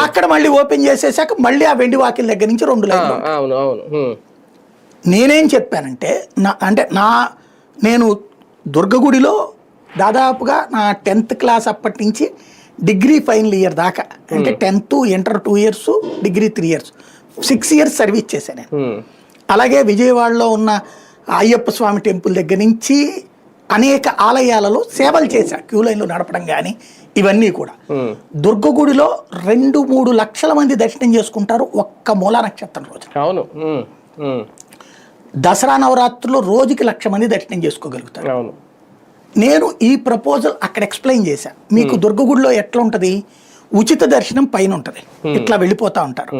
అక్కడ మళ్ళీ ఓపెన్ చేసేసాక మళ్ళీ ఆ వెండి వాకిల దగ్గర నుంచి 2 లైన్లు. అవును అవును. నేనేం చెప్పానంటే నేను దుర్గగుడిలో దాదాపుగా నా 10th క్లాస్ అప్పటి నుంచి డిగ్రీ ఫైనల్ ఇయర్ దాకా, అంటే 10th inter 2 years, degree 3 years, 6 years service చేశాను నేను. అలాగే విజయవాడలో ఉన్న అయ్యప్ప స్వామి టెంపుల్ దగ్గర నుంచి అనేక ఆలయాలలో సేవలు చేశా, క్యూ లైన్లు నడపడం కానీ ఇవన్నీ కూడా. దుర్గగుడిలో 2-3 లక్షల మంది దర్శనం చేసుకుంటారు ఒక్క మూలా నక్షత్రం రోజు. అవును. దసరా నవరాత్రుల్లో రోజుకి 1,00,000 మంది దర్శనం చేసుకోగలుగుతారు. అవును. నేను ఈ ప్రపోజల్ అక్కడ ఎక్స్ప్లెయిన్ చేశా. మీకు దుర్గగుడిలో ఎట్లా ఉంటుంది, ఉచిత దర్శనం పైన ఉంటుంది, ఇట్లా వెళ్ళిపోతా ఉంటారు.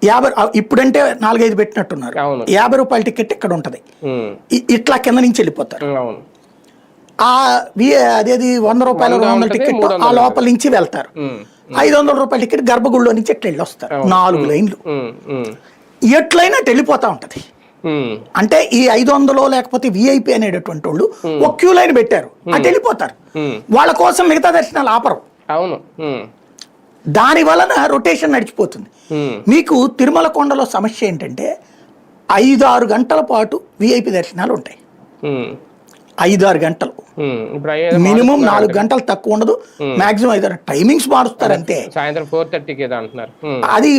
50 ఇప్పుడంటే 4-5 పెట్టినట్టున్నారు. 50 రూపాయల టికెట్ ఇక్కడ ఉంటుంది, ఇట్లా కింద నుంచి వెళ్ళిపోతారు. అదేది 100 రూపాయల 200 టికెట్ ఆ లోపల నుంచి వెళ్తారు. 500 రూపాయల టికెట్ గర్భగుడిలో నుంచి ఎట్లా వెళ్ళి వస్తారు. 4 లైన్లు ఎట్లయినా వెళ్ళిపోతా ఉంటది. అంటే ఈ 500 లేకపోతే విఐపి అనేటటువంటి వాళ్ళు ఒక క్యూ లైన్ పెట్టారు, అటు వెళ్ళిపోతారు. వాళ్ళ కోసం మిగతా దర్శనాలు ఆపరు. అవును. దాని వలన రొటేషన్ నడిచిపోతుంది. మీకు తిరుమల కొండలో సమస్య ఏంటంటే 5-6 గంటల పాటు విఐపి దర్శనాలు ఉంటాయి. 5-6 గంటలు, మినిమం 4 గంటలు తక్కువ ఉండదు, మాక్సిమం 5 టైమింగ్స్ మారుస్తారు అంతే. సాయంత్రం 4:30కి అంటున్నారు. అది